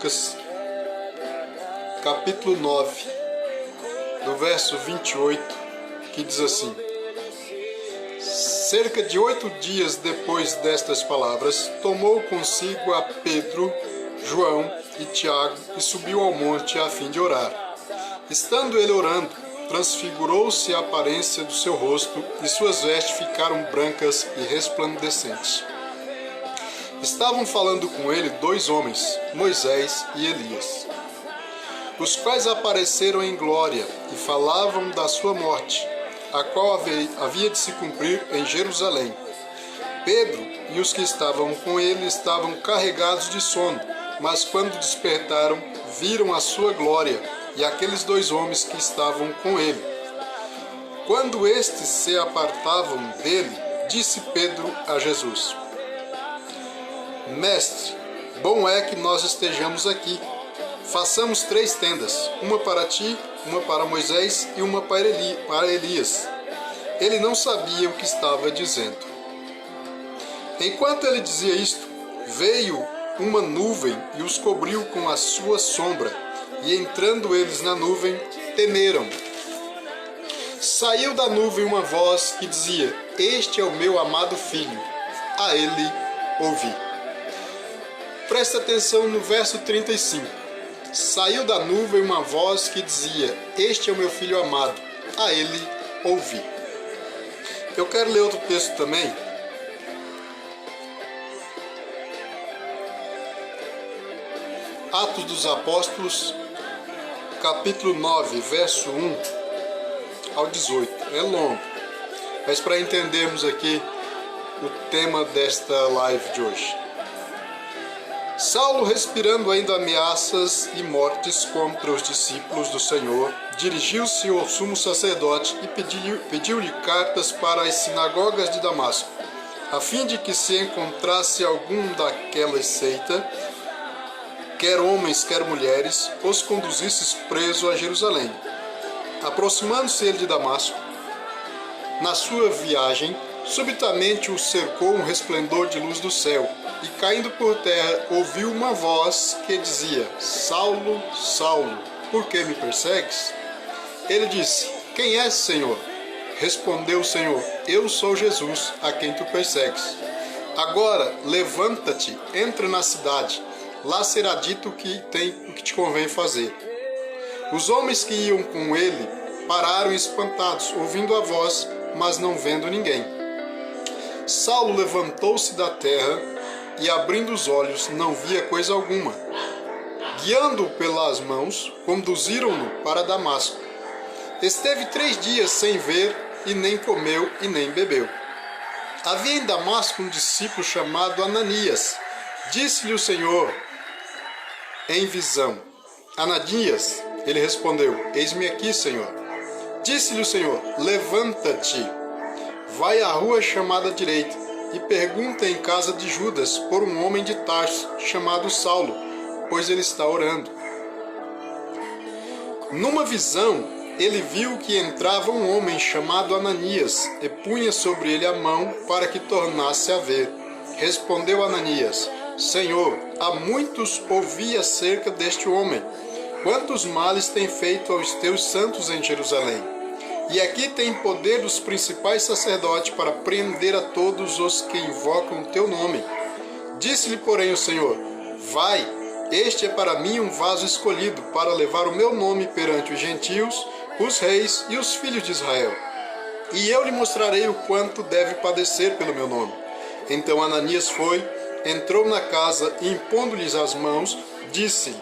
Lucas, capítulo 9, do verso 28, que diz assim: cerca de 8 dias depois destas palavras, tomou consigo a Pedro, João e Tiago e subiu ao monte a fim de orar. Estando ele orando, transfigurou-se a aparência do seu rosto e suas vestes ficaram brancas e resplandecentes. Estavam falando com ele 2 homens, Moisés e Elias, os quais apareceram em glória e falavam da sua morte, a qual havia de se cumprir em Jerusalém. Pedro e os que estavam com ele estavam carregados de sono, mas quando despertaram, viram a sua glória e aqueles 2 homens que estavam com ele. Quando estes se apartavam dele, disse Pedro a Jesus: Mestre, bom é que nós estejamos aqui. Façamos 3 tendas, uma para ti, uma para Moisés e uma para Elias. Ele não sabia o que estava dizendo. Enquanto ele dizia isto, veio uma nuvem e os cobriu com a sua sombra, e entrando eles na nuvem, temeram. Saiu da nuvem uma voz que dizia: Este é o meu amado filho, a ele ouvi. Presta atenção no verso 35. Saiu da nuvem uma voz que dizia: Este é o meu filho amado, a ele ouvi. Eu quero ler outro texto também. Atos dos Apóstolos, capítulo 9, verso 1 ao 18. É longo, mas para entendermos aqui o tema desta live de hoje. Saulo, respirando ainda ameaças e mortes contra os discípulos do Senhor, dirigiu-se ao sumo sacerdote e pediu-lhe cartas para as sinagogas de Damasco, a fim de que se encontrasse algum daquela seita, quer homens, quer mulheres, os conduzisse preso a Jerusalém. Aproximando-se ele de Damasco, na sua viagem, subitamente o cercou um resplendor de luz do céu, e caindo por terra, ouviu uma voz que dizia: Saulo, Saulo, por que me persegues? Ele disse: Quem és, Senhor? Respondeu o Senhor: Eu sou Jesus, a quem tu persegues. Agora, levanta-te, entra na cidade, lá será dito o que te convém fazer. Os homens que iam com ele pararam espantados, ouvindo a voz, mas não vendo ninguém. Saulo levantou-se da terra e, abrindo os olhos, não via coisa alguma. Guiando-o pelas mãos, conduziram-no para Damasco. Esteve 3 dias sem ver, e nem comeu e nem bebeu. Havia em Damasco um discípulo chamado Ananias. Disse-lhe o Senhor em visão: Ananias. Ele respondeu: Eis-me aqui, Senhor. Disse-lhe o Senhor: Levanta-te, vai à rua chamada direita, e pergunta em casa de Judas por um homem de Tarso, chamado Saulo, pois ele está orando. Numa visão, ele viu que entrava um homem chamado Ananias, e punha sobre ele a mão para que tornasse a ver. Respondeu Ananias: Senhor, há muitos ouvi acerca deste homem, quantos males tem feito aos teus santos em Jerusalém. E aqui tem poder dos principais sacerdotes para prender a todos os que invocam o teu nome. Disse-lhe, porém, o Senhor: Vai, este é para mim um vaso escolhido para levar o meu nome perante os gentios, os reis e os filhos de Israel. E eu lhe mostrarei o quanto deve padecer pelo meu nome. Então Ananias foi, entrou na casa e, impondo-lhes as mãos, disse: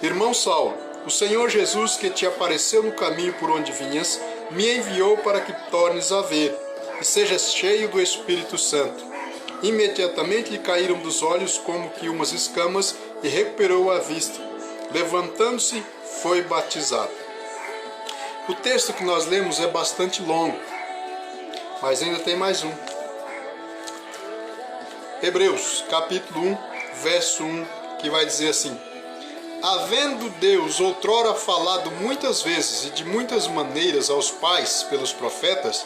Irmão Saulo, o Senhor Jesus, que te apareceu no caminho por onde vinhas, me enviou para que tornes a ver, e sejas cheio do Espírito Santo. Imediatamente lhe caíram dos olhos como que umas escamas, e recuperou a vista. Levantando-se, foi batizado. O texto que nós lemos é bastante longo, mas ainda tem mais um. Hebreus, capítulo 1, verso 1, que vai dizer assim: Havendo Deus outrora falado muitas vezes e de muitas maneiras aos pais pelos profetas,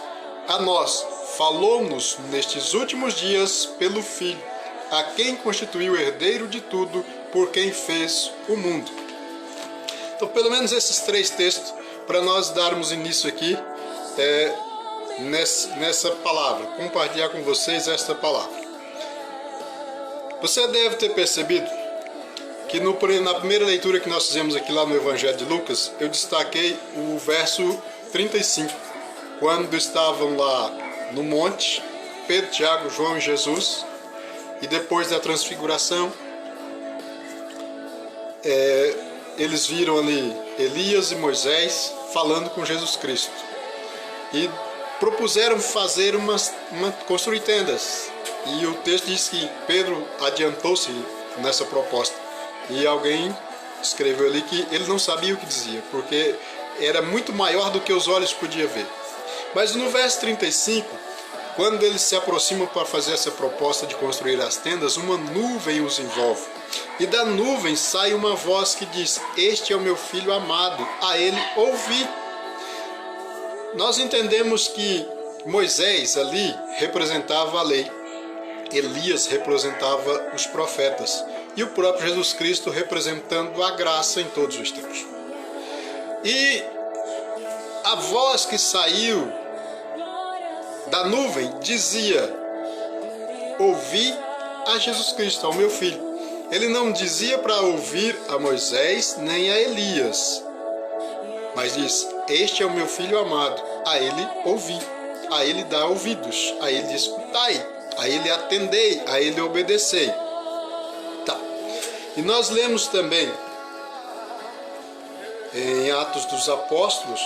a nós falou-nos nestes últimos dias pelo Filho, a quem constituiu herdeiro de tudo por quem fez o mundo. Então, pelo menos esses 3 textos, para nós darmos início aqui nessa palavra, compartilhar com vocês esta palavra. Você deve ter percebido que na primeira leitura que nós fizemos aqui lá no Evangelho de Lucas, eu destaquei o verso 35, quando estavam lá no monte, Pedro, Tiago, João e Jesus, e depois da transfiguração, eles viram ali Elias e Moisés falando com Jesus Cristo. E propuseram fazer construir tendas. E o texto diz que Pedro adiantou-se nessa proposta. E alguém escreveu ali que ele não sabia o que dizia, porque era muito maior do que os olhos podiam ver. Mas no verso 35, quando eles se aproximam para fazer essa proposta de construir as tendas, uma nuvem os envolve. E da nuvem sai uma voz que diz: "Este é o meu filho amado, a ele ouvi." Nós entendemos que Moisés ali representava a lei, Elias representava os profetas e o próprio Jesus Cristo representando a graça em todos os tempos. E a voz que saiu da nuvem dizia: "Ouvi a Jesus Cristo, ao meu filho." Ele não dizia para ouvir a Moisés nem a Elias, mas diz: "Este é o meu filho amado, a ele ouvi, a ele dá ouvidos, a ele escutai, a ele atendei, a ele obedecei." Tá. E nós lemos também em Atos dos Apóstolos,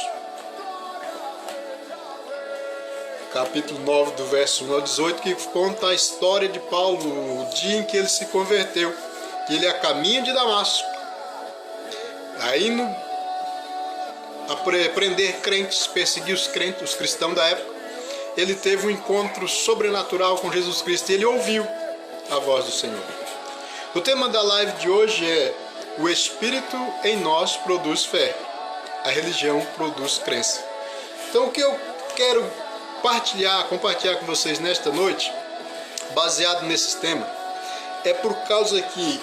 capítulo 9, do verso 1 ao 18, que conta a história de Paulo, o dia em que ele se converteu, que ele é a caminho de Damasco. Aí a prender crentes, perseguir os crentes, os cristãos da época, ele teve um encontro sobrenatural com Jesus Cristo e ele ouviu a voz do Senhor. O tema da live de hoje é: o Espírito em nós produz fé, a religião produz crença. Então o que eu quero compartilhar com vocês nesta noite, baseado nesses temas, é por causa que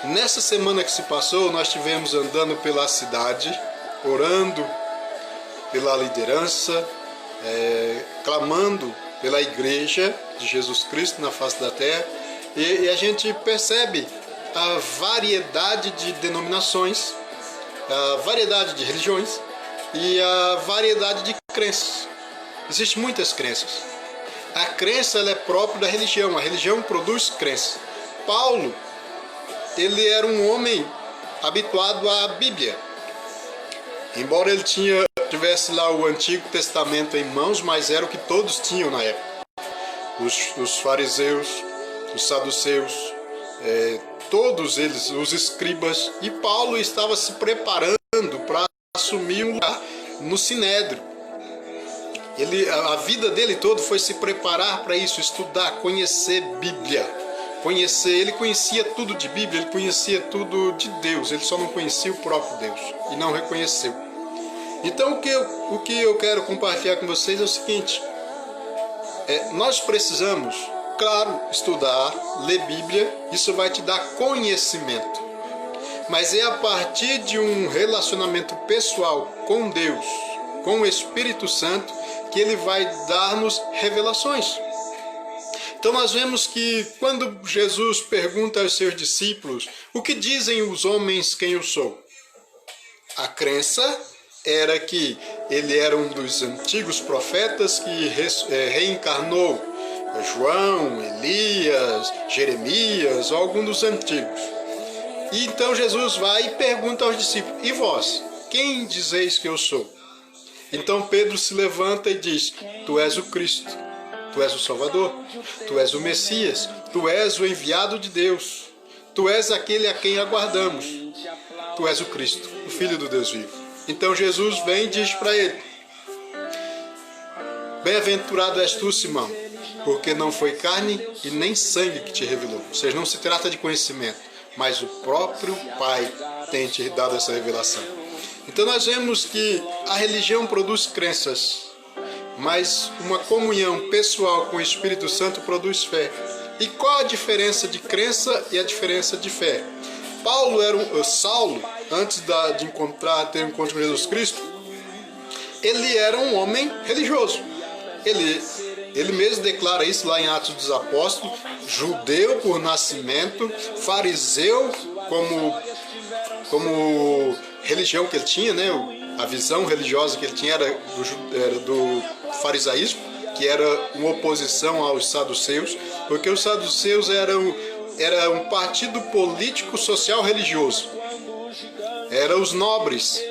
nessa semana que se passou, nós estivemos andando pela cidade, orando pela liderança, clamando pela igreja de Jesus Cristo na face da terra, e a gente percebe a variedade de denominações, a variedade de religiões e a variedade de crenças. Existem muitas crenças. A crença ela é própria da religião, a religião produz crença. Paulo, ele era um homem habituado à Bíblia. Embora ele tivesse lá o Antigo Testamento em mãos, mas era o que todos tinham na época. Os fariseus, os saduceus, todos eles, os escribas. E Paulo estava se preparando para assumir um lugar no Sinédrio. A vida dele toda foi se preparar para isso, estudar, conhecer Bíblia. Ele conhecia tudo de Bíblia, ele conhecia tudo de Deus, ele só não conhecia o próprio Deus e não reconheceu. Então o que eu quero compartilhar com vocês é o seguinte: nós precisamos, claro, estudar, ler Bíblia, isso vai te dar conhecimento, mas é a partir de um relacionamento pessoal com Deus, com o Espírito Santo, que ele vai dar-nos revelações. Então nós vemos que quando Jesus pergunta aos seus discípulos: "O que dizem os homens quem eu sou?" A crença era que ele era um dos antigos profetas que reencarnou João, Elias, Jeremias, ou algum dos antigos. E então Jesus vai e pergunta aos discípulos: "E vós, quem dizeis que eu sou?" Então Pedro se levanta e diz: "Tu és o Cristo, tu és o Salvador, tu és o Messias, tu és o enviado de Deus, tu és aquele a quem aguardamos, tu és o Cristo, o Filho do Deus vivo." Então Jesus vem e diz para ele: "Bem-aventurado és tu, Simão, porque não foi carne e nem sangue que te revelou." Ou seja, não se trata de conhecimento, mas o próprio Pai tem te dado essa revelação. Então nós vemos que a religião produz crenças, mas uma comunhão pessoal com o Espírito Santo produz fé. E qual a diferença de crença e a diferença de fé? Saulo, antes de ter um encontro com Jesus Cristo, ele era um homem religioso. Ele mesmo declara isso lá em Atos dos Apóstolos, judeu por nascimento, fariseu como religião que ele tinha, né? A visão religiosa que ele tinha era do farisaísmo, que era uma oposição aos saduceus, porque os saduceus era um partido político, social, religioso. Eram os nobres.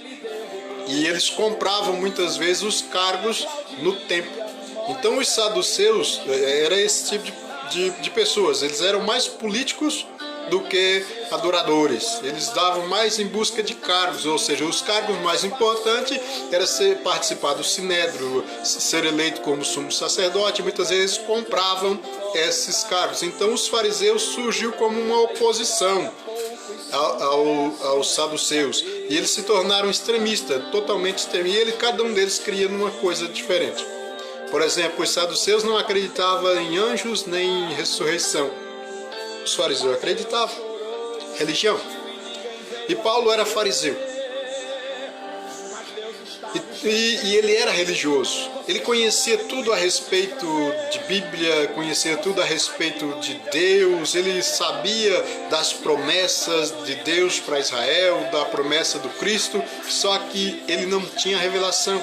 E eles compravam muitas vezes os cargos no templo. Então os saduceus era esse tipo de pessoas. Eles eram mais políticos do que adoradores. Eles davam mais em busca de cargos, ou seja, os cargos mais importantes era participar do sinédrio, ser eleito como sumo sacerdote. Muitas vezes compravam esses cargos. Então os fariseus surgiu como uma oposição aos saduceus, e eles se tornaram extremistas, totalmente extremistas, e cada um deles cria uma coisa diferente. Por exemplo, os saduceus não acreditavam em anjos nem em ressurreição. Os fariseus acreditavam. Religião. E Paulo era fariseu. E ele era religioso. Ele conhecia tudo a respeito de Bíblia, conhecia tudo a respeito de Deus. Ele sabia das promessas de Deus para Israel, da promessa do Cristo, só que ele não tinha revelação,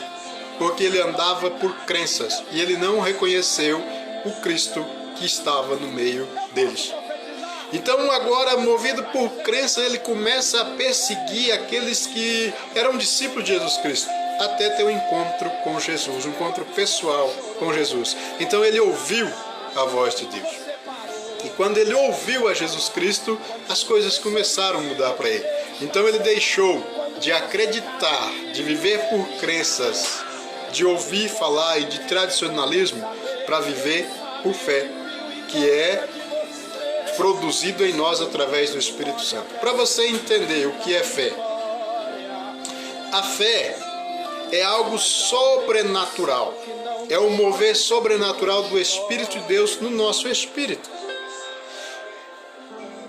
porque ele andava por crenças e ele não reconheceu o Cristo que estava no meio deles. Então agora, movido por crença, ele começa a perseguir aqueles que eram discípulos de Jesus Cristo, até ter um encontro com Jesus, um encontro pessoal com Jesus. Então ele ouviu a voz de Deus. E quando ele ouviu a Jesus Cristo, as coisas começaram a mudar para ele. Então ele deixou de acreditar, de viver por crenças, de ouvir falar e de tradicionalismo, para viver por fé, que é produzido em nós através do Espírito Santo. Para você entender o que é fé, a fé é algo sobrenatural, é o mover sobrenatural do Espírito de Deus no nosso espírito.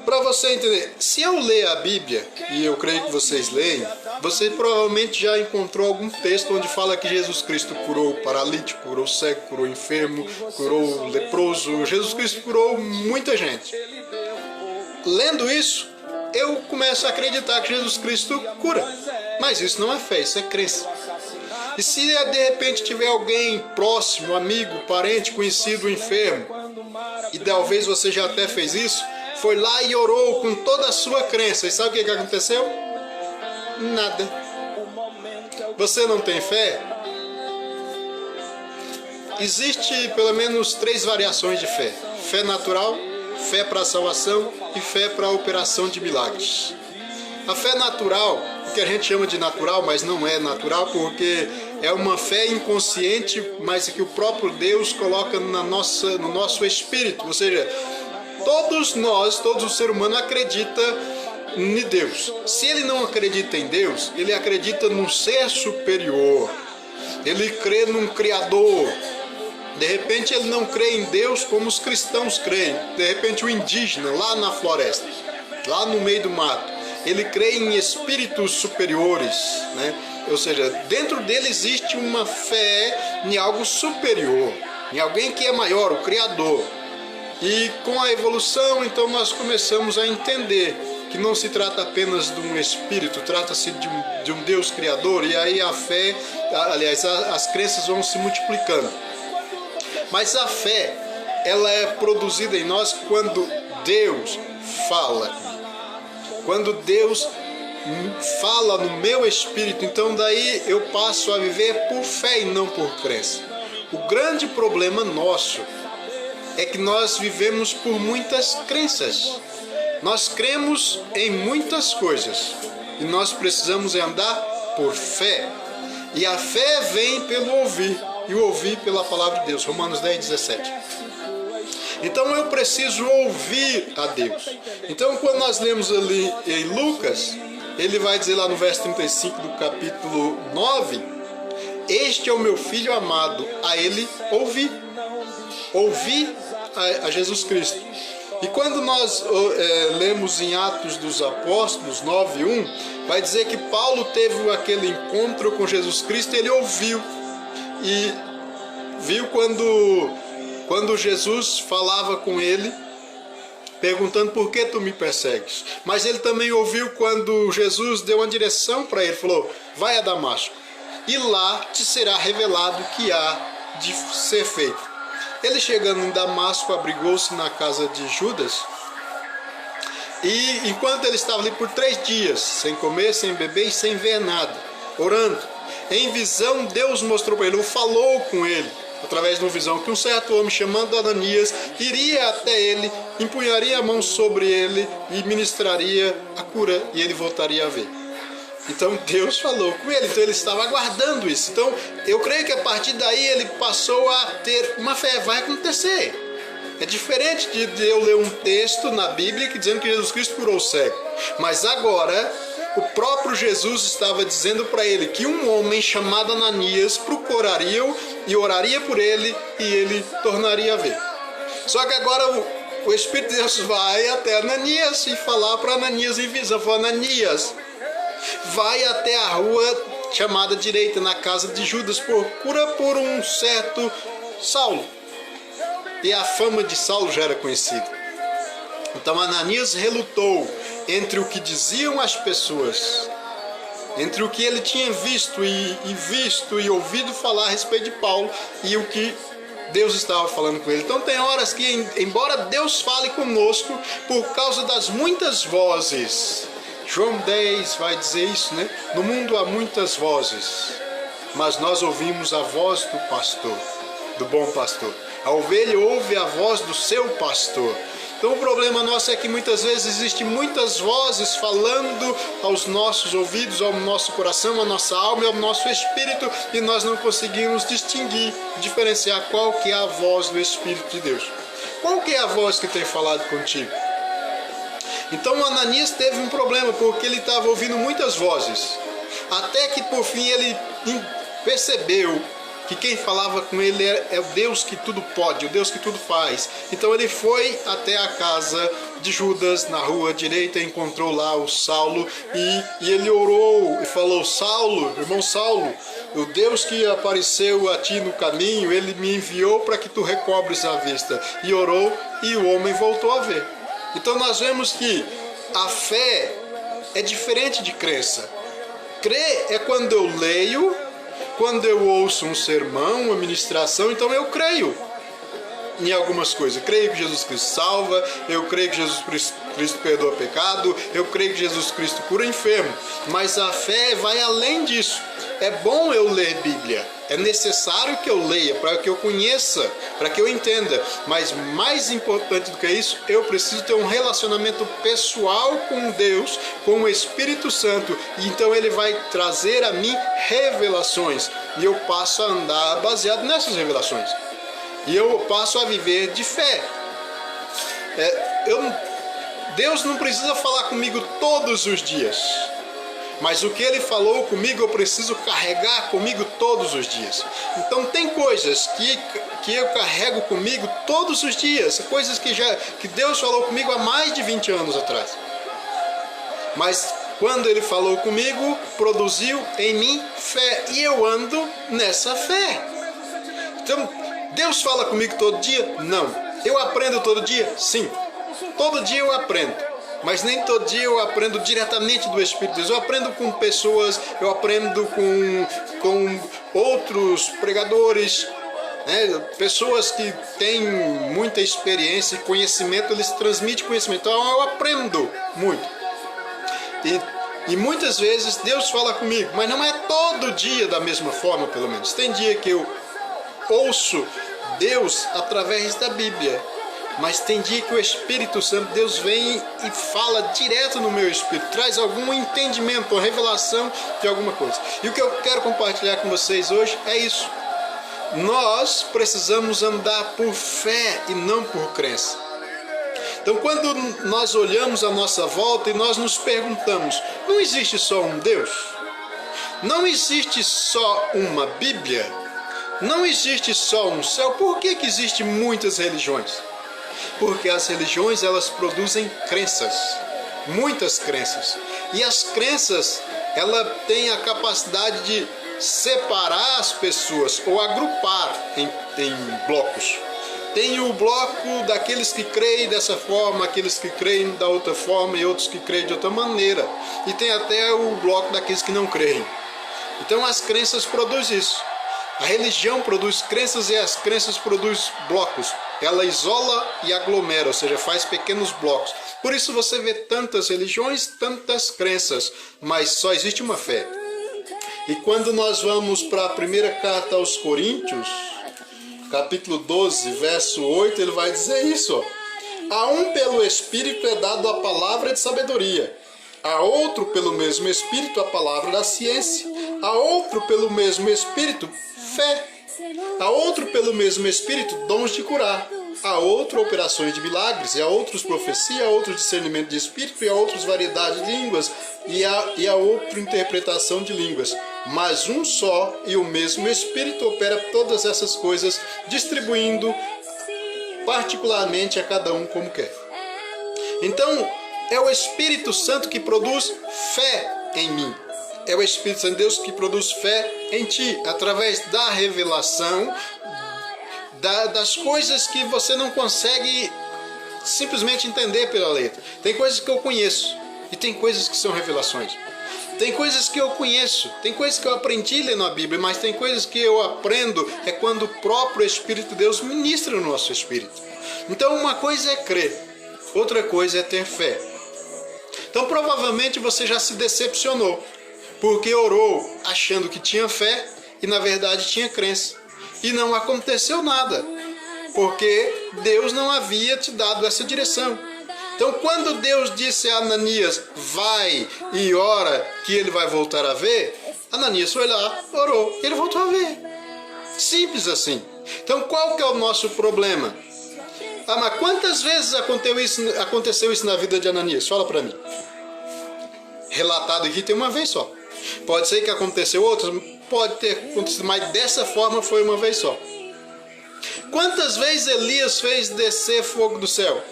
Para você entender, se eu ler a Bíblia, e eu creio que vocês leem, você provavelmente já encontrou algum texto onde fala que Jesus Cristo curou o paralítico, curou o cego, curou o enfermo, curou o leproso. Jesus Cristo curou muita gente. Lendo isso, eu começo a acreditar que Jesus Cristo cura. Mas isso não é fé, isso é crença. E se de repente tiver alguém próximo, amigo, parente, conhecido, enfermo, e talvez você já até fez isso, foi lá e orou com toda a sua crença. E sabe o que aconteceu? Nada. Você não tem fé? Existe pelo menos 3 variações de fé. Fé natural, fé para a salvação e fé para a operação de milagres. A fé natural, o que a gente chama de natural, mas não é natural, porque é uma fé inconsciente, mas que o próprio Deus coloca no nosso espírito. Ou seja, todos nós, todo ser humano acredita em Deus. Se ele não acredita em Deus, ele acredita num ser superior. Ele crê num Criador. De repente ele não crê em Deus como os cristãos creem. De repente o indígena lá na floresta, lá no meio do mato, ele crê em espíritos superiores, né? Ou seja, dentro dele existe uma fé em algo superior, em alguém que é maior, o Criador. E com a evolução, então, nós começamos a entender que não se trata apenas de um espírito, trata-se de um Deus Criador, e aí a fé, aliás, as crenças vão se multiplicando. Mas a fé, ela é produzida em nós quando Deus fala. Quando Deus fala no meu espírito, então daí eu passo a viver por fé e não por crença. O grande problema nosso é que nós vivemos por muitas crenças. Nós cremos em muitas coisas e nós precisamos andar por fé. E a fé vem pelo ouvir, e o ouvir pela palavra de Deus. Romanos 10:17. Então eu preciso ouvir a Deus. Então quando nós lemos ali em Lucas, ele vai dizer lá no verso 35 do capítulo 9: este é o meu filho amado, a ele ouvi. Ouvi a Jesus Cristo. E quando nós lemos em Atos dos Apóstolos 9:1, vai dizer que Paulo teve aquele encontro com Jesus Cristo, ele ouviu. E viu quando Jesus falava com ele, perguntando: por que tu me persegues? Mas ele também ouviu quando Jesus deu uma direção para ele, falou: vai a Damasco, e lá te será revelado o que há de ser feito. Ele, chegando em Damasco, abrigou-se na casa de Judas, e enquanto ele estava ali por 3 dias, sem comer, sem beber e sem ver nada, orando, em visão Deus mostrou para ele, ou falou com ele, através de uma visão, que um certo homem chamado Ananias iria até ele, empunharia a mão sobre ele e ministraria a cura, e ele voltaria a ver. Então Deus falou com ele, então ele estava aguardando isso. Então eu creio que a partir daí ele passou a ter uma fé, vai acontecer. É diferente de eu ler um texto na Bíblia dizendo que Jesus Cristo curou o cego. Mas agora o próprio Jesus estava dizendo para ele que um homem chamado Ananias procuraria e oraria por ele, e ele tornaria a ver. Só que agora o Espírito de Deus vai até Ananias e falar para Ananias em visão: Ananias, vai até a rua chamada direita, na casa de Judas, procura por um certo Saulo. E a fama de Saulo já era conhecida. Então Ananias relutou entre o que diziam as pessoas, entre o que ele tinha visto e ouvido falar a respeito de Paulo, e o que Deus estava falando com ele. Então tem horas que, embora Deus fale conosco, por causa das muitas vozes, João 10 vai dizer isso, né? No mundo há muitas vozes, mas nós ouvimos a voz do pastor, do bom pastor. A ovelha ouve a voz do seu pastor. Então o problema nosso é que muitas vezes existem muitas vozes falando aos nossos ouvidos, ao nosso coração, à nossa alma e ao nosso espírito, e nós não conseguimos distinguir, diferenciar qual que é a voz do Espírito de Deus. Qual que é a voz que tem falado contigo? Então Ananias teve um problema, porque ele estava ouvindo muitas vozes, até que por fim ele percebeu que quem falava com ele é o Deus que tudo pode, o Deus que tudo faz. Então ele foi até a casa de Judas, na rua direita, encontrou lá o Saulo, e ele orou e falou: Saulo, irmão Saulo, o Deus que apareceu a ti no caminho, ele me enviou para que tu recobres a vista. E orou, e o homem voltou a ver. Então nós vemos que a fé é diferente de crença. Crer é quando eu leio, quando eu ouço um sermão, uma ministração, então eu creio em algumas coisas. Eu creio que Jesus Cristo salva, eu creio que Jesus Cristo perdoa pecado, eu creio que Jesus Cristo cura enfermo. Mas a fé vai além disso. É bom eu ler Bíblia, é necessário que eu leia, para que eu conheça, para que eu entenda. Mas mais importante do que isso, eu preciso ter um relacionamento pessoal com Deus, com o Espírito Santo. E então ele vai trazer a mim revelações, e eu passo a andar baseado nessas revelações. E eu passo a viver de fé. Deus não precisa falar comigo todos os dias, mas o que ele falou comigo eu preciso carregar comigo todos os dias. Então tem coisas que eu carrego comigo todos os dias, coisas que Deus falou comigo há mais de 20 anos atrás. Mas quando ele falou comigo, produziu em mim fé, e eu ando nessa fé. Então, Deus fala comigo todo dia? Não. Eu aprendo todo dia? Sim. Todo dia eu aprendo. Mas nem todo dia eu aprendo diretamente do Espírito de Deus. Eu aprendo com pessoas, eu aprendo com outros pregadores, né? Pessoas que têm muita experiência e conhecimento, eles transmitem conhecimento. Então eu aprendo muito. E muitas vezes Deus fala comigo, mas não é todo dia da mesma forma, pelo menos. Tem dia que eu ouço Deus através da Bíblia, mas tem dia que o Espírito Santo, Deus vem e fala direto no meu espírito, traz algum entendimento, uma revelação de alguma coisa. E o que eu quero compartilhar com vocês hoje é isso. Nós precisamos andar por fé e não por crença. Então quando nós olhamos à nossa volta e nós nos perguntamos, não existe só um Deus? Não existe só uma Bíblia? Não existe só um céu? Por que existem muitas religiões? Porque as religiões, elas produzem crenças, muitas crenças. E as crenças, ela tem a capacidade de separar as pessoas ou agrupar em blocos. Tem o bloco daqueles que creem dessa forma, aqueles que creem da outra forma e outros que creem de outra maneira. E tem até o bloco daqueles que não creem. Então as crenças produzem isso. A religião produz crenças e as crenças produzem blocos. Ela isola e aglomera, ou seja, faz pequenos blocos. Por isso você vê tantas religiões, tantas crenças, mas só existe uma fé. E quando nós vamos para a primeira carta aos Coríntios, capítulo 12, verso 8, ele vai dizer isso. Ó. A um pelo Espírito é dado a palavra de sabedoria, a outro pelo mesmo Espírito a palavra da ciência, a outro pelo mesmo Espírito fé, a outro pelo mesmo Espírito dons de curar, a outro operações de milagres, e a outros profecia, a outros discernimento de Espírito, e a outros variedade de línguas, e a outro interpretação de línguas. Mas um só e o mesmo Espírito opera todas essas coisas, distribuindo particularmente a cada um como quer. Então, é o Espírito Santo que produz fé em mim. É o Espírito Santo de Deus que produz fé em ti, através da revelação das coisas que você não consegue simplesmente entender pela letra. Tem coisas que eu conheço e tem coisas que são revelações. Tem coisas que eu conheço, tem coisas que eu aprendi lendo a Bíblia, mas tem coisas que eu aprendo é quando o próprio Espírito de Deus ministra no nosso espírito. Então uma coisa é crer, outra coisa é ter fé. Então provavelmente você já se decepcionou, porque orou achando que tinha fé e na verdade tinha crença. E não aconteceu nada, porque Deus não havia te dado essa direção. Então quando Deus disse a Ananias, vai e ora que ele vai voltar a ver, Ananias foi lá, orou, ele voltou a ver. Simples assim. Então qual que é o nosso problema? Ah, mas quantas vezes aconteceu isso na vida de Ananias? Fala para mim. Relatado aqui tem uma vez só. Pode ser que aconteceu outras, pode ter acontecido, mas dessa forma foi uma vez só. Quantas vezes Elias fez descer fogo do céu?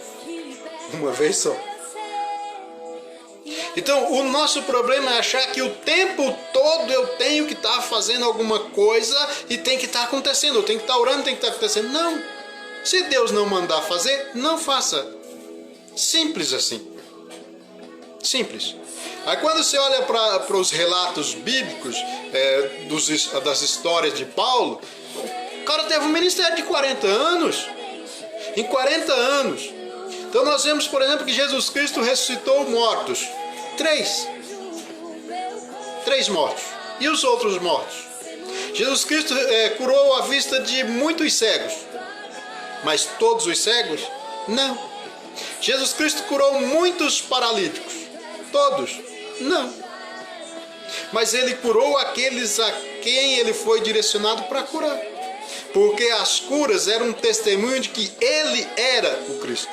Uma vez só. Então o nosso problema é achar que o tempo todo eu tenho que estar fazendo alguma coisa e tem que estar acontecendo, eu tenho que estar orando, tem que estar acontecendo. Não. Se Deus não mandar fazer, não faça. Simples assim. Simples. Aí quando você olha para os relatos bíblicos das histórias de Paulo, o cara teve um ministério de 40 anos. Em 40 anos. Então nós vemos, por exemplo, que Jesus Cristo ressuscitou mortos. 3 mortos. E os outros mortos? Jesus Cristo curou a vista de muitos cegos. Mas todos os cegos? Não. Jesus Cristo curou muitos paralíticos. Todos? Não. Mas ele curou aqueles a quem ele foi direcionado para curar. Porque as curas eram um testemunho de que ele era o Cristo.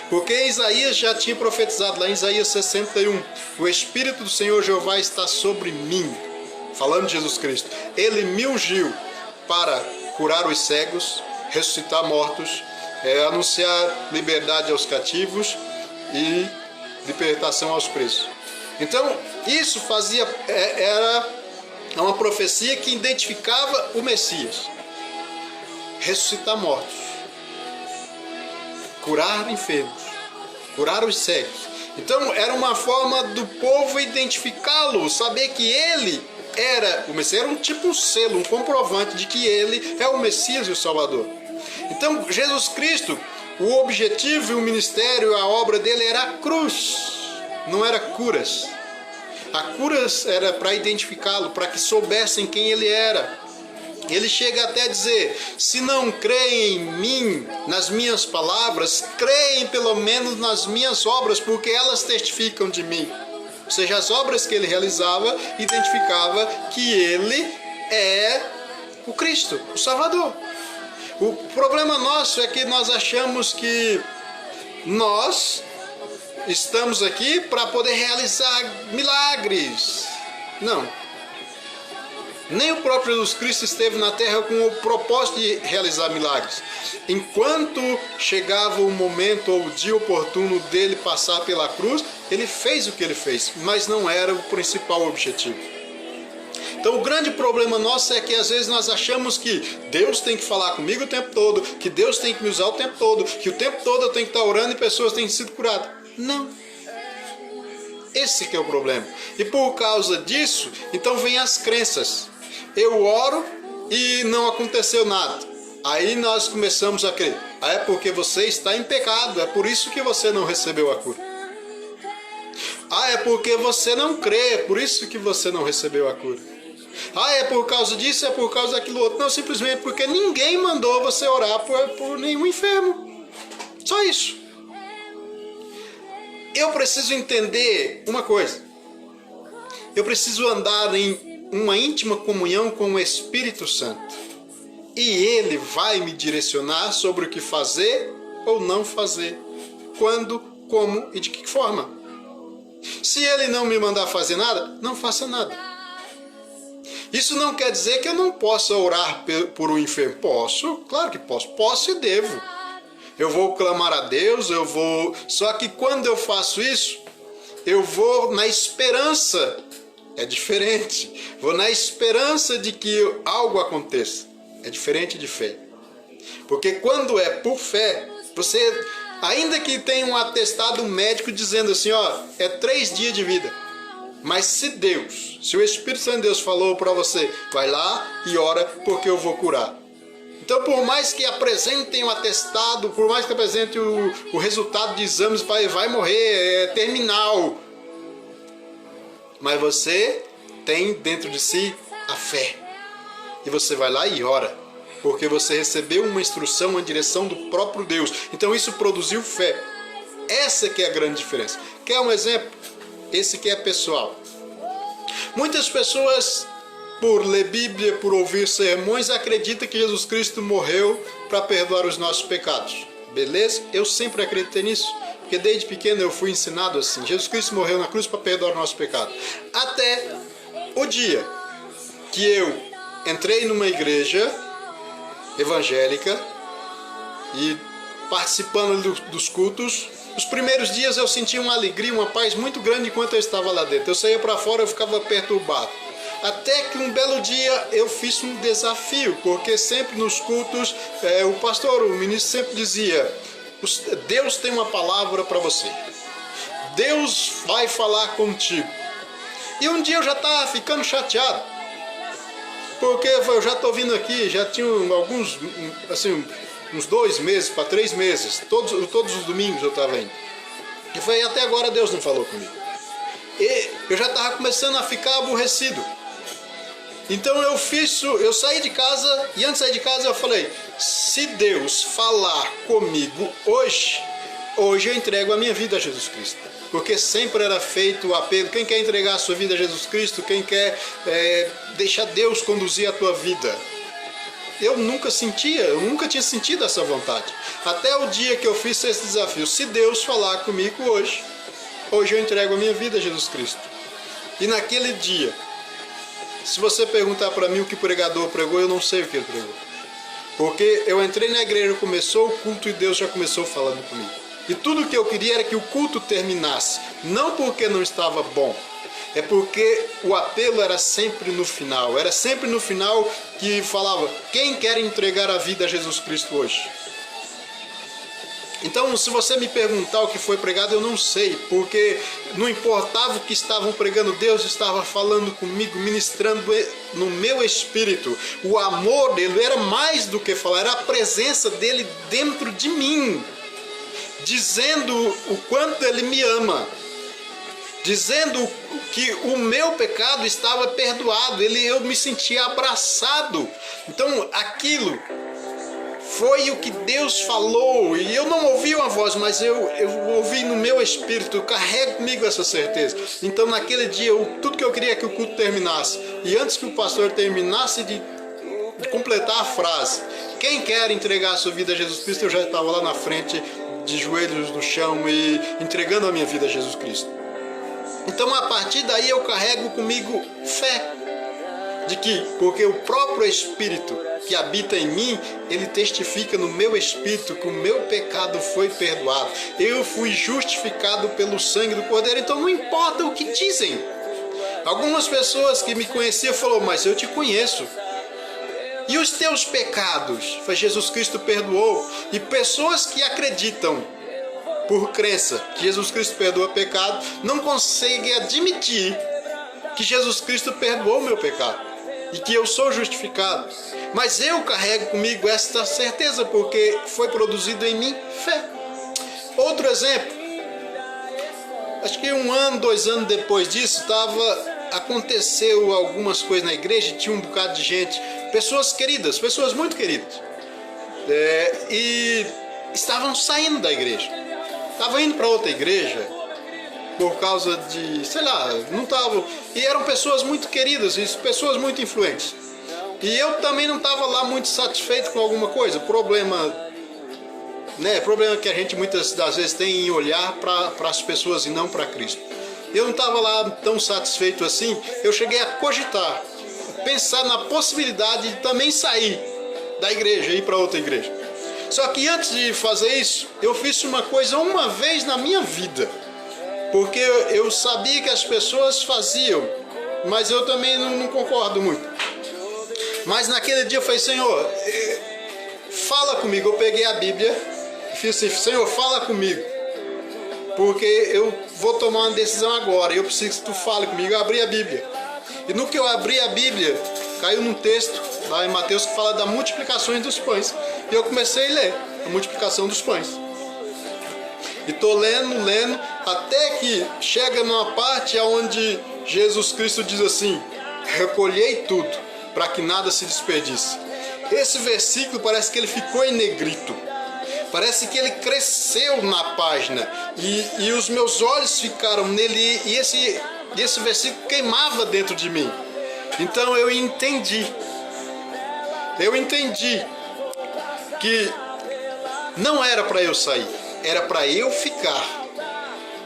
Porque Isaías já tinha profetizado lá em Isaías 61. O Espírito do Senhor Jeová está sobre mim. Falando de Jesus Cristo. Ele me ungiu para curar os cegos, ressuscitar mortos, anunciar liberdade aos cativos e libertação aos presos. Então, isso era uma profecia que identificava o Messias. Ressuscitar mortos, curar enfermos, curar os cegos. Então, era uma forma do povo identificá-lo, saber que ele era o Messias. Era um selo, um comprovante de que ele é o Messias e o Salvador. Então, Jesus Cristo, o objetivo e o ministério, a obra dele era a cruz, não era curas. A curas era para identificá-lo, para que soubessem quem ele era. Ele chega até a dizer, se não creem em mim, nas minhas palavras, creem pelo menos nas minhas obras, porque elas testificam de mim. Ou seja, as obras que ele realizava, identificava que ele é o Cristo, o Salvador. O problema nosso é que nós achamos que nós estamos aqui para poder realizar milagres. Não. Nem o próprio Jesus Cristo esteve na terra com o propósito de realizar milagres. Enquanto chegava o momento ou o dia oportuno dele passar pela cruz, ele fez o que ele fez, mas não era o principal objetivo. Então o grande problema nosso é que às vezes nós achamos que Deus tem que falar comigo o tempo todo, que Deus tem que me usar o tempo todo, que o tempo todo eu tenho que estar orando e pessoas têm sido curadas. Não. Esse que é o problema. E por causa disso, então vem as crenças. Eu oro e não aconteceu nada. Aí nós começamos a crer. É porque você está em pecado, é por isso que você não recebeu a cura. É porque você não crê, é por isso que você não recebeu a cura. É por causa disso, é por causa daquilo outro. Não, simplesmente porque ninguém mandou você orar por nenhum enfermo. Só isso. Eu preciso entender uma coisa. Eu preciso andar em uma íntima comunhão com o Espírito Santo. E Ele vai me direcionar sobre o que fazer ou não fazer. Quando, como e de que forma. Se Ele não me mandar fazer nada, não faça nada. Isso não quer dizer que eu não possa orar por um enfermo. Posso, claro que posso. Posso e devo. Eu vou clamar a Deus, eu vou... Só que quando eu faço isso, eu vou na esperança. É diferente. Vou na esperança de que algo aconteça. É diferente de fé. Porque quando é por fé, você, ainda que tenha um atestado médico dizendo assim, é 3 dias de vida. Mas se o Espírito Santo de Deus falou para você, vai lá e ora porque eu vou curar. Então, por mais que apresentem o atestado, por mais que apresentem o resultado de exames, vai morrer, é terminal. Mas você tem dentro de si a fé. E você vai lá e ora. Porque você recebeu uma instrução, uma direção do próprio Deus. Então isso produziu fé. Essa que é a grande diferença. Quer um exemplo? Esse que é pessoal. Muitas pessoas, por ler Bíblia, por ouvir sermões, acreditam que Jesus Cristo morreu para perdoar os nossos pecados. Beleza? Eu sempre acreditei nisso. Porque desde pequeno eu fui ensinado assim. Jesus Cristo morreu na cruz para perdoar o nosso pecado. Até o dia que eu entrei numa igreja evangélica e participando dos cultos, os primeiros dias eu sentia uma alegria, uma paz muito grande enquanto eu estava lá dentro. Eu saía para fora, eu ficava perturbado. Até que um belo dia eu fiz um desafio, porque sempre nos cultos, o pastor, o ministro sempre dizia, Deus tem uma palavra para você. Deus vai falar contigo. E um dia eu já estava ficando chateado, porque eu já estou vindo aqui, já tinha alguns, assim, uns 2 meses para 3 meses, todos os domingos eu estava indo. E foi até agora Deus não falou comigo. E eu já estava começando a ficar aborrecido. Então eu saí de casa, e antes de sair de casa eu falei, se Deus falar comigo hoje eu entrego a minha vida a Jesus Cristo. Porque sempre era feito o apelo, quem quer entregar a sua vida a Jesus Cristo, quem quer deixar Deus conduzir a tua vida. Eu nunca tinha sentido essa vontade. Até o dia que eu fiz esse desafio, se Deus falar comigo hoje eu entrego a minha vida a Jesus Cristo. E naquele dia, se você perguntar para mim o que o pregador pregou, eu não sei o que ele pregou. Porque eu entrei na igreja, começou o culto e Deus já começou falando comigo. E tudo que eu queria era que o culto terminasse. Não porque não estava bom. É porque o apelo era sempre no final. Era sempre no final que falava, quem quer entregar a vida a Jesus Cristo hoje? Então, se você me perguntar o que foi pregado, eu não sei, porque não importava o que estavam pregando, Deus estava falando comigo, ministrando no meu espírito. O amor dele era mais do que falar, era a presença dele dentro de mim, dizendo o quanto ele me ama, dizendo que o meu pecado estava perdoado, eu me sentia abraçado. Então, aquilo foi o que Deus falou, e eu não ouvi uma voz, mas eu ouvi no meu espírito, eu carrego comigo essa certeza. Então naquele dia, tudo que eu queria é que o culto terminasse, e antes que o pastor terminasse de completar a frase, quem quer entregar a sua vida a Jesus Cristo, eu já estava lá na frente, de joelhos no chão e entregando a minha vida a Jesus Cristo. Então a partir daí eu carrego comigo fé. de que, porque o próprio Espírito que habita em mim, ele testifica no meu espírito que o meu pecado foi perdoado. Eu fui justificado pelo sangue do Cordeiro, então não importa o que dizem. Algumas pessoas que me conheciam falaram, mas eu te conheço. E os teus pecados? Foi Jesus Cristo perdoou. E pessoas que acreditam, por crença, que Jesus Cristo perdoa pecado, não conseguem admitir que Jesus Cristo perdoou o meu pecado e que eu sou justificado. Mas eu carrego comigo esta certeza porque foi produzido em mim fé. Outro exemplo, acho que 1 ano, 2 anos depois disso, aconteceu algumas coisas na igreja, tinha um bocado de gente, pessoas queridas, pessoas muito queridas, e estavam saindo da igreja, estavam indo para outra igreja por causa de, sei lá, não estavam, e eram pessoas muito queridas, pessoas muito influentes, e eu também não estava lá muito satisfeito com alguma coisa, problema que a gente muitas das vezes tem em olhar para as pessoas e não para Cristo. Eu não estava lá tão satisfeito assim, eu cheguei a cogitar, pensar na possibilidade de também sair da igreja e ir para outra igreja. Só que antes de fazer isso, eu fiz uma coisa uma vez na minha vida, porque eu sabia que as pessoas faziam, mas eu também não concordo muito. Mas naquele dia eu falei, Senhor, fala comigo. Eu peguei a Bíblia e fiz assim, Senhor, fala comigo, porque eu vou tomar uma decisão agora, eu preciso que tu fale comigo. Eu abri a Bíblia, e no que eu abri a Bíblia, caiu num texto lá em Mateus que fala da multiplicação dos pães, e eu comecei a ler a multiplicação dos pães, e tô lendo, até que chega numa parte onde Jesus Cristo diz assim, recolhei tudo, para que nada se desperdice. Esse versículo parece que ele ficou em negrito, parece que ele cresceu na página, e os meus olhos ficaram nele, e esse versículo queimava dentro de mim. Então eu entendi que não era para eu sair, era para eu ficar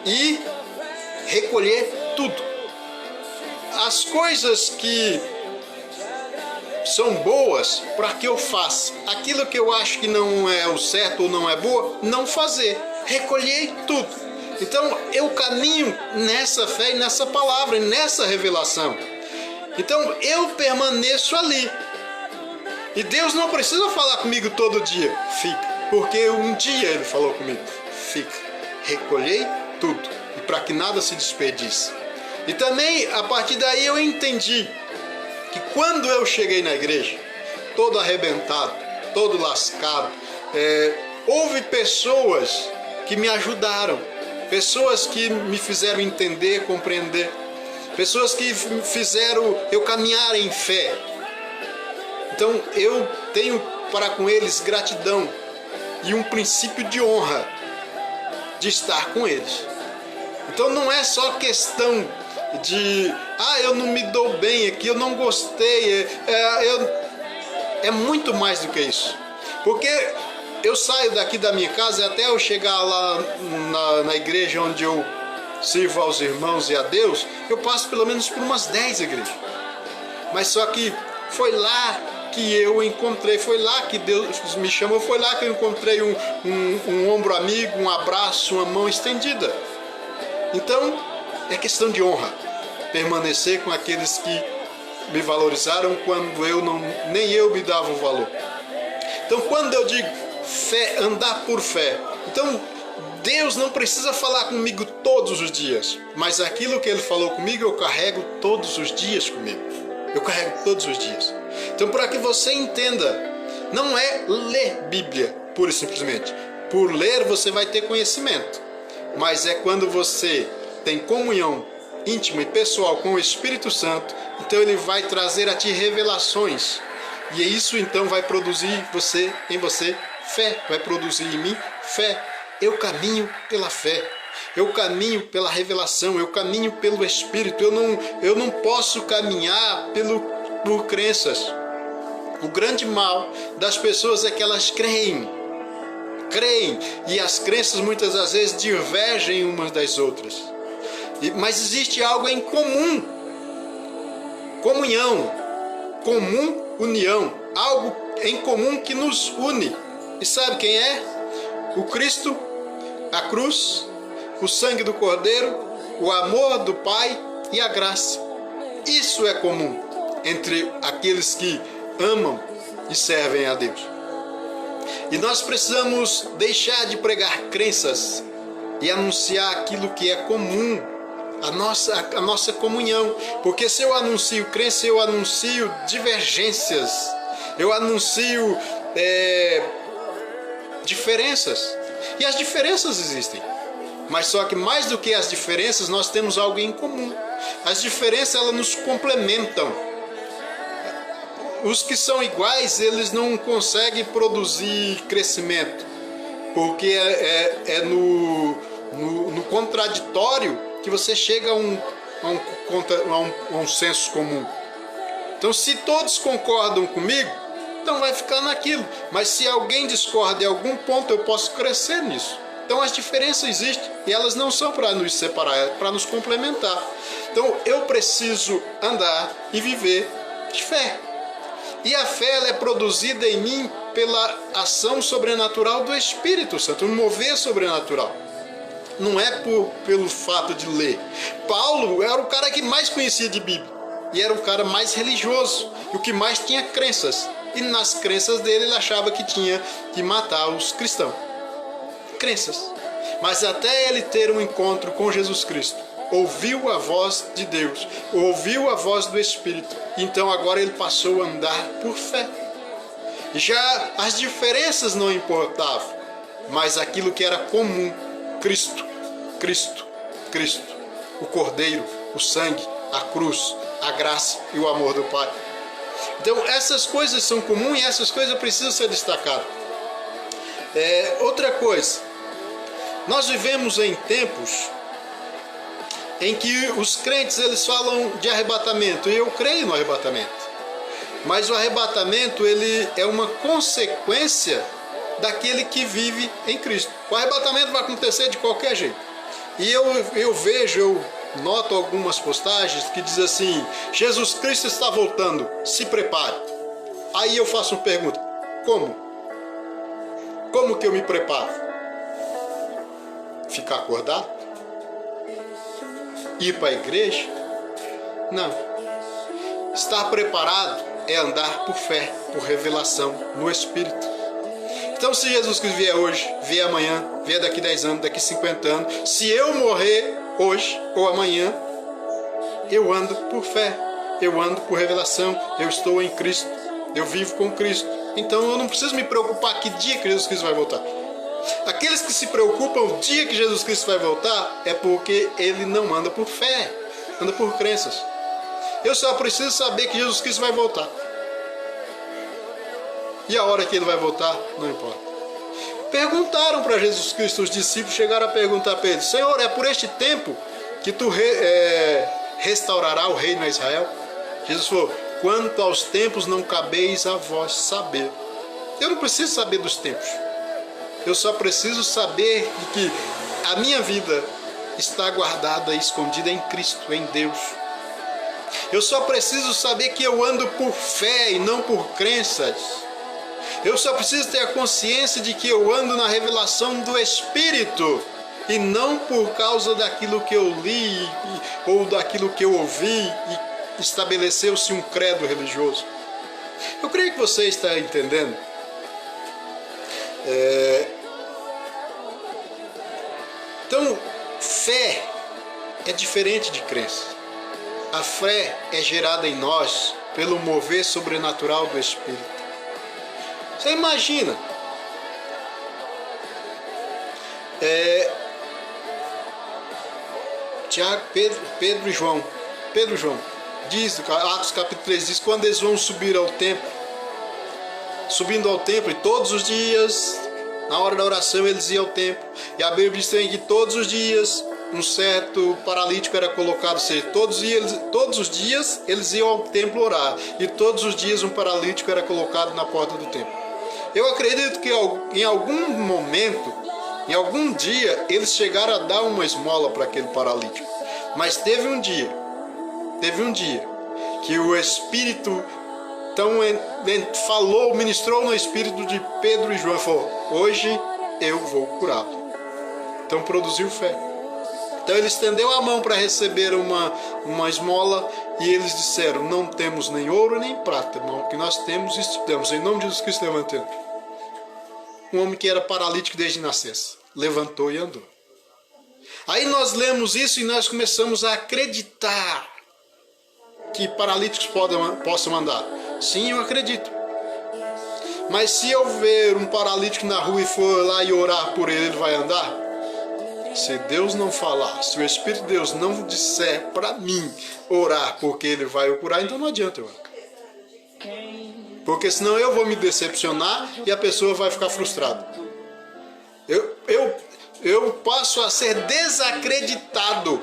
e recolher tudo. As coisas que são boas, para que eu faça. Aquilo que eu acho que não é o certo ou não é boa, não fazer. Recolhei tudo. Então eu caminho nessa fé e nessa palavra, e nessa revelação. Então eu permaneço ali. E Deus não precisa falar comigo todo dia. Fica. Porque um dia Ele falou comigo. Fica. Recolhei tudo. E para que nada se desperdice. E também, a partir daí, eu entendi que quando eu cheguei na igreja, todo arrebentado, todo lascado, houve pessoas que me ajudaram, pessoas que me fizeram entender, compreender, pessoas que fizeram eu caminhar em fé. Então eu tenho para com eles gratidão e um princípio de honra de estar com eles. Então não é só questão de eu não me dou bem aqui, eu não gostei, é muito mais do que isso, porque eu saio daqui da minha casa até eu chegar lá na igreja onde eu sirvo aos irmãos e a Deus, eu passo pelo menos por umas 10 igrejas, mas só que foi lá que eu encontrei, foi lá que Deus me chamou, foi lá que eu encontrei um ombro amigo, um abraço, uma mão estendida. Então é questão de honra, permanecer com aqueles que me valorizaram quando nem eu me dava o valor. Então quando eu digo fé, andar por fé, então Deus não precisa falar comigo todos os dias, mas aquilo que Ele falou comigo eu carrego todos os dias comigo. Eu carrego todos os dias. Então, para que você entenda, não é ler Bíblia pura e simplesmente. Por ler você vai ter conhecimento, mas é quando você tem comunhão íntima e pessoal com o Espírito Santo, então Ele vai trazer a ti revelações, e isso então vai produzir em você fé, vai produzir em mim fé. Eu caminho pela fé, eu caminho pela revelação, eu caminho pelo Espírito, eu não posso caminhar por crenças. O grande mal das pessoas é que elas creem, e as crenças muitas das vezes divergem umas das outras. Mas existe algo em comum, comunhão, comum união, algo em comum que nos une. E sabe quem é? O Cristo, a cruz, o sangue do Cordeiro, o amor do Pai e a graça. Isso é comum entre aqueles que amam e servem a Deus. E nós precisamos deixar de pregar crenças e anunciar aquilo que é comum, a nossa comunhão. Porque se eu anuncio crença, eu anuncio divergências, eu anuncio diferenças. E as diferenças existem. Mas só que mais do que as diferenças, nós temos algo em comum. As diferenças, elas nos complementam. Os que são iguais, eles não conseguem produzir crescimento, porque é no contraditório que você chega a um senso comum. Então, se todos concordam comigo, então vai ficar naquilo. Mas se alguém discorda em algum ponto, eu posso crescer nisso. Então, as diferenças existem e elas não são para nos separar, é para nos complementar. Então, eu preciso andar e viver de fé. E a fé, ela é produzida em mim pela ação sobrenatural do Espírito Santo, um mover sobrenatural. Não é pelo fato de ler. Paulo era o cara que mais conhecia de Bíblia. E era o cara mais religioso. E o que mais tinha crenças. E nas crenças dele, ele achava que tinha que matar os cristãos. Crenças. Mas até ele ter um encontro com Jesus Cristo, ouviu a voz de Deus, ouviu a voz do Espírito. Então agora ele passou a andar por fé. Já as diferenças não importavam, mas aquilo que era comum: Cristo, Cristo, Cristo, o Cordeiro, o sangue, a cruz, a graça e o amor do Pai. Então essas coisas são comuns e essas coisas precisam ser destacadas. Outra coisa, nós vivemos em tempos em que os crentes, eles falam de arrebatamento, e eu creio no arrebatamento. Mas o arrebatamento, ele é uma consequência daquele que vive em Cristo. O arrebatamento vai acontecer de qualquer jeito. E eu noto algumas postagens que dizem assim: Jesus Cristo está voltando, se prepare. Aí eu faço uma pergunta: como? Como que eu me preparo? Ficar acordado? Ir para a igreja? Não. Estar preparado é andar por fé, por revelação no Espírito. Então, se Jesus Cristo vier hoje, vier amanhã, vier daqui 10 anos, daqui 50 anos, se eu morrer hoje ou amanhã, eu ando por fé, eu ando por revelação, eu estou em Cristo, eu vivo com Cristo. Então eu não preciso me preocupar que dia que Jesus Cristo vai voltar. Aqueles que se preocupam o dia que Jesus Cristo vai voltar é porque ele não anda por fé, anda por crenças. Eu só preciso saber que Jesus Cristo vai voltar. E a hora que ele vai voltar, não importa. Perguntaram para Jesus Cristo, os discípulos chegaram a perguntar para ele: Senhor, é por este tempo que tu restaurará o reino a Israel? Jesus falou: quanto aos tempos não cabeis a vós saber. Eu não preciso saber dos tempos. Eu só preciso saber de que a minha vida está guardada e escondida em Cristo, em Deus. Eu só preciso saber que eu ando por fé e não por crenças. Eu só preciso ter a consciência de que eu ando na revelação do Espírito e não por causa daquilo que eu li ou daquilo que eu ouvi e estabeleceu-se um credo religioso. Eu creio que você está entendendo. Então, fé é diferente de crença. A fé é gerada em nós pelo mover sobrenatural do Espírito. Você imagina, Tiago, Pedro e João, diz, Atos capítulo 3 diz, quando eles vão subir ao templo, subindo ao templo, e todos os dias, na hora da oração, eles iam ao templo, e a Bíblia diz que todos os dias um certo paralítico era colocado, ou seja, todos os dias eles iam ao templo orar, e todos os dias um paralítico era colocado na porta do templo. Eu acredito que em algum momento, em algum dia, eles chegaram a dar uma esmola para aquele paralítico. Mas teve um dia que o Espírito Então falou, ministrou no espírito de Pedro e João, falou: hoje eu vou curá-lo. Então produziu fé. Então ele estendeu a mão para receber uma esmola e eles disseram: não temos nem ouro nem prata, irmão, o que nós temos, isso temos. Em nome de Jesus Cristo, levantando. Um homem que era paralítico desde nascença, levantou e andou. Aí nós lemos isso e nós começamos a acreditar que paralíticos possam andar. Sim, eu acredito. Mas se eu ver um paralítico na rua e for lá e orar por ele, ele vai andar? Se Deus não falar, se o Espírito de Deus não disser para mim orar porque ele vai o curar, então não adianta eu orar. Porque senão eu vou me decepcionar e a pessoa vai ficar frustrada. Eu passo a ser desacreditado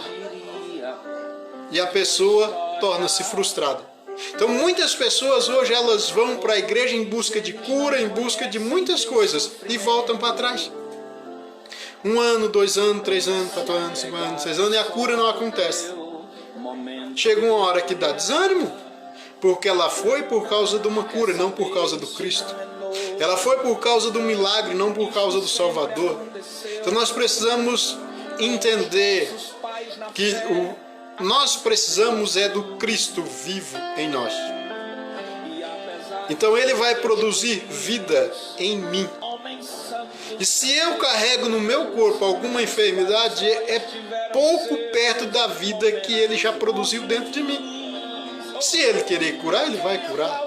e a pessoa torna-se frustrada. Então muitas pessoas hoje elas vão para a igreja em busca de cura, em busca de muitas coisas e voltam para trás. 1 ano, 2 anos, 3 anos, 4 anos, 5 anos, 6 anos e a cura não acontece. Chega uma hora que dá desânimo, porque ela foi por causa de uma cura, não por causa do Cristo. Ela foi por causa do milagre, não por causa do Salvador. Então nós precisamos entender que nós precisamos do Cristo vivo em nós. Então ele vai produzir vida em mim. E se eu carrego no meu corpo alguma enfermidade, é pouco perto da vida que ele já produziu dentro de mim. Se ele querer curar, ele vai curar.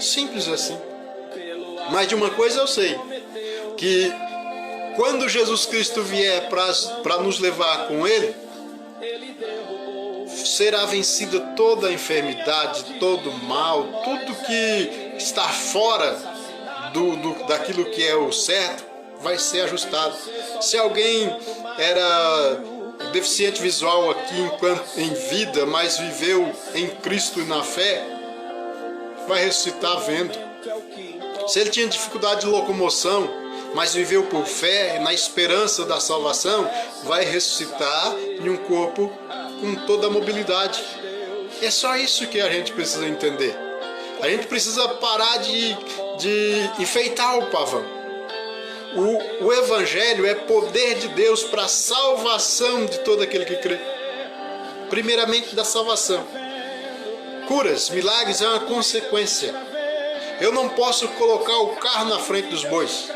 Simples assim. Mas de uma coisa eu sei, que quando Jesus Cristo vier para nos levar com ele, será vencida toda a enfermidade, todo o mal, tudo que está fora daquilo que é o certo, vai ser ajustado. Se alguém era deficiente visual aqui em vida, mas viveu em Cristo e na fé, vai ressuscitar vendo. Se ele tinha dificuldade de locomoção, mas viveu por fé, na esperança da salvação, vai ressuscitar em um corpo com toda a mobilidade. É só isso que a gente precisa entender. A gente precisa parar de enfeitar o pavão. O Evangelho é poder de Deus para a salvação de todo aquele que crê. Primeiramente da salvação. Curas, milagres é uma consequência. Eu não posso colocar o carro na frente dos bois.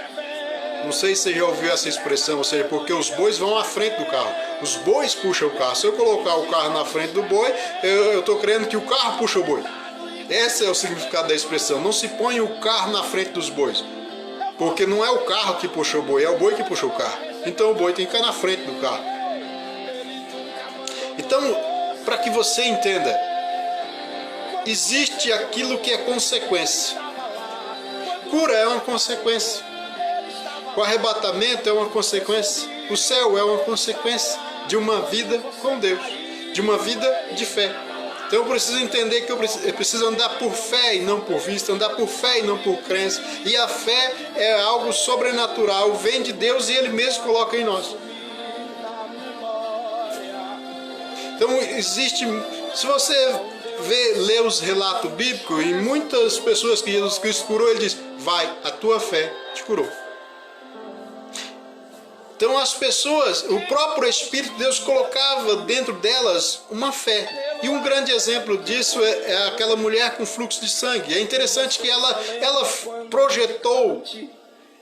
Não sei se você já ouviu essa expressão, ou seja, porque os bois vão à frente do carro. Os bois puxam o carro. Se eu colocar o carro na frente do boi, eu estou crendo que o carro puxa o boi. Esse é o significado da expressão. Não se põe o carro na frente dos bois. Porque não é o carro que puxa o boi, é o boi que puxa o carro. Então o boi tem que ficar na frente do carro. Então, para que você entenda, existe aquilo que é consequência. Cura é uma consequência. O arrebatamento é uma consequência. O céu é uma consequência de uma vida com Deus, de uma vida de fé. Então eu preciso entender que eu preciso andar por fé e não por vista, andar por fé e não por crença. E a fé é algo sobrenatural, vem de Deus e Ele mesmo coloca em nós. Então existe, se você lê os relatos bíblicos, e muitas pessoas que Jesus Cristo curou, Ele diz: vai, a tua fé te curou. Então as pessoas, o próprio Espírito de Deus colocava dentro delas uma fé. E um grande exemplo disso é aquela mulher com fluxo de sangue. É interessante que ela projetou: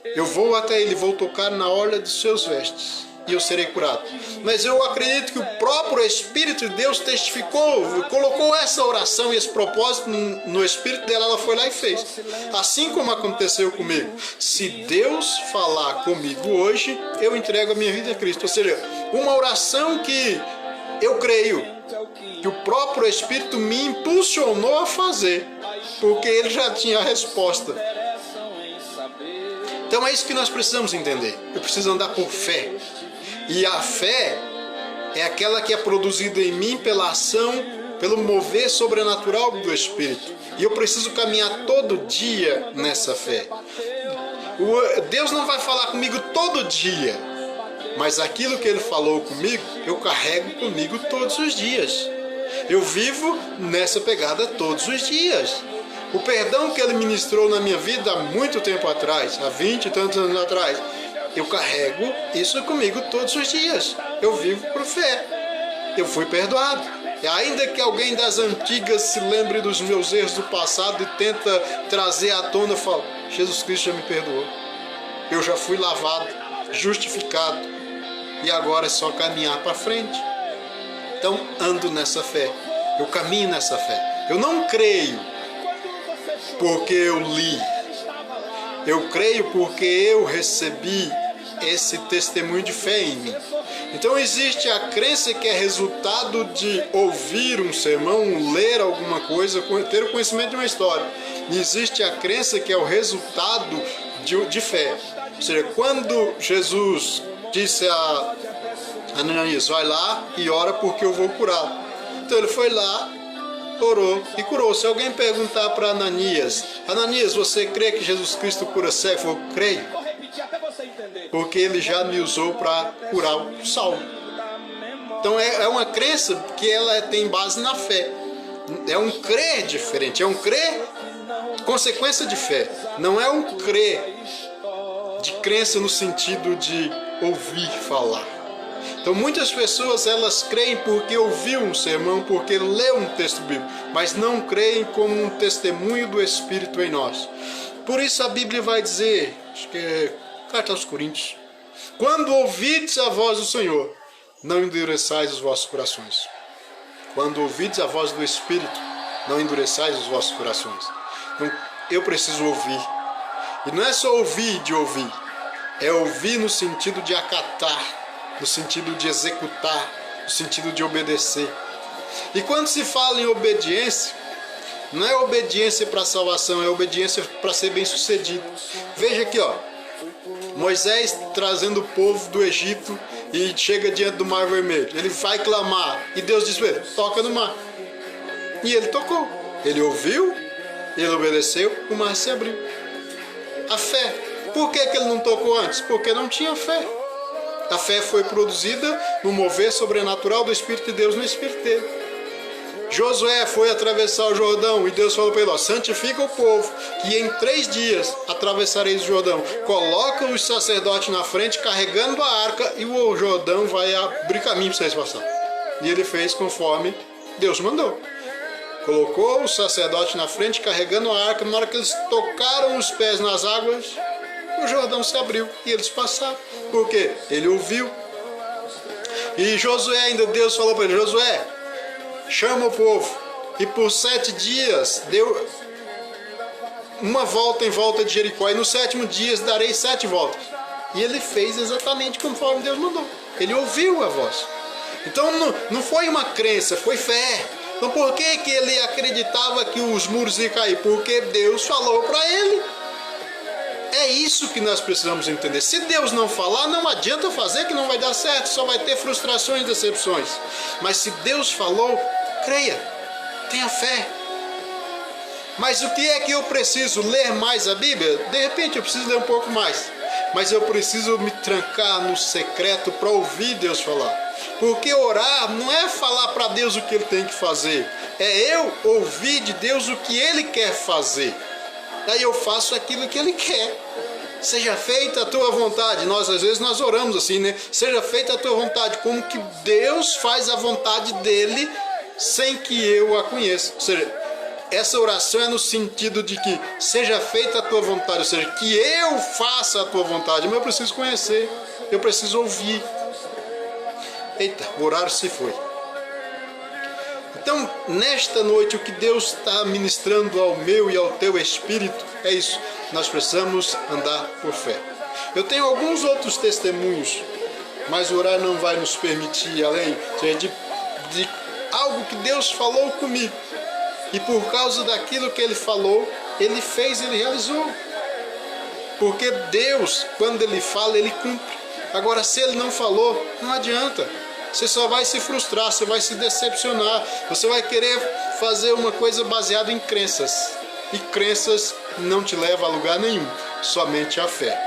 eu vou até ele, vou tocar na orla dos seus vestes e eu serei curado. Mas eu acredito que o próprio Espírito de Deus testificou, colocou essa oração e esse propósito no Espírito dela, ela foi lá e fez. Assim como aconteceu comigo. Se Deus falar comigo hoje, eu entrego a minha vida a Cristo. Ou seja, uma oração que eu creio que o próprio Espírito me impulsionou a fazer, porque ele já tinha a resposta. Então é isso que nós precisamos entender. Eu preciso andar por fé. E a fé é aquela que é produzida em mim pela ação, pelo mover sobrenatural do Espírito. E eu preciso caminhar todo dia nessa fé. Deus não vai falar comigo todo dia, mas aquilo que Ele falou comigo, eu carrego comigo todos os dias. Eu vivo nessa pegada todos os dias. O perdão que ele ministrou na minha vida há muito tempo atrás, há 20 e tantos anos atrás, eu carrego isso comigo todos os dias. Eu vivo por fé. Eu fui perdoado. E ainda que alguém das antigas se lembre dos meus erros do passado e tenta trazer à tona, eu falo, Jesus Cristo já me perdoou. Eu já fui lavado, justificado. E agora é só caminhar para frente. Então ando nessa fé. Eu caminho nessa fé. Eu não creio porque eu li. Eu creio porque eu recebi esse testemunho de fé em mim. Então existe a crença que é resultado de ouvir um sermão, ler alguma coisa, ter o conhecimento de uma história. E existe a crença que é o resultado de fé. Ou seja, quando Jesus disse a Ananias, vai lá e ora porque eu vou curar. Então ele foi lá, orou e curou. Se alguém perguntar para Ananias, Ananias, você crê que Jesus Cristo cura cego? Eu falo, creio. Porque ele já me usou para curar o Saulo. Então é uma crença que ela tem base na fé. É um crer diferente, é um crer consequência de fé. Não é um crer de crença no sentido de ouvir falar. Então muitas pessoas elas creem porque ouviu um sermão, porque leu um texto bíblico, mas não creem como um testemunho do Espírito em nós. Por isso a Bíblia vai dizer, acho que é Carta aos Coríntios, quando ouvides a voz do Senhor, não endureçais os vossos corações. Quando ouvides a voz do Espírito, não endureçais os vossos corações. Então eu preciso ouvir. E não é só ouvir de ouvir, é ouvir no sentido de acatar, no sentido de executar, no sentido de obedecer. E quando se fala em obediência, não é obediência para salvação, é obediência para ser bem sucedido. Veja aqui, ó, Moisés trazendo o povo do Egito e chega diante do Mar Vermelho. Ele vai clamar e Deus diz para ele, toca no mar. E ele tocou. Ele ouviu, ele obedeceu, o mar se abriu. A fé. Por que ele não tocou antes? Porque não tinha fé. A fé foi produzida no mover sobrenatural do Espírito de Deus no Espírito dele. Josué foi atravessar o Jordão e Deus falou para ele, ó, santifica o povo, que em 3 dias atravessareis o Jordão. Coloca os sacerdotes na frente carregando a arca e o Jordão vai abrir caminho para vocês passarem. E ele fez conforme Deus mandou. Colocou o sacerdote na frente carregando a arca. Na hora que eles tocaram os pés nas águas, o Jordão se abriu e eles passaram. Por quê? Ele ouviu. E Josué ainda, Deus falou para ele, Josué, chama o povo. E por 7 dias deu uma volta em volta de Jericó. E no 7º dia darei 7 voltas. E ele fez exatamente conforme Deus mandou. Ele ouviu a voz. Então não foi uma crença, foi fé. Então por que ele acreditava que os muros iam cair? Porque Deus falou para ele. É isso que nós precisamos entender. Se Deus não falar, não adianta fazer que não vai dar certo. Só vai ter frustrações e decepções. Mas se Deus falou, creia. Tenha fé. Mas o que é que eu preciso? Ler mais a Bíblia? De repente eu preciso ler um pouco mais. Mas eu preciso me trancar no secreto para ouvir Deus falar. Porque orar não é falar para Deus o que Ele tem que fazer. É eu ouvir de Deus o que Ele quer fazer. Daí eu faço aquilo que Ele quer. Seja feita a tua vontade. Às vezes nós oramos assim, né? Seja feita a tua vontade. Como que Deus faz a vontade dEle sem que eu a conheça. Ou seja, essa oração é no sentido de que seja feita a tua vontade. Ou seja, que eu faça a tua vontade. Mas eu preciso conhecer. Eu preciso ouvir. Eita, o horário se foi. Então, nesta noite, o que Deus está ministrando ao meu e ao teu espírito é isso. Nós precisamos andar por fé. Eu tenho alguns outros testemunhos, mas o horário não vai nos permitir, além de algo que Deus falou comigo. E por causa daquilo que Ele falou, Ele fez, Ele realizou. Porque Deus, quando Ele fala, Ele cumpre. Agora, se Ele não falou, não adianta. Você só vai se frustrar, você vai se decepcionar, você vai querer fazer uma coisa baseada em crenças. E crenças não te levam a lugar nenhum, somente a fé.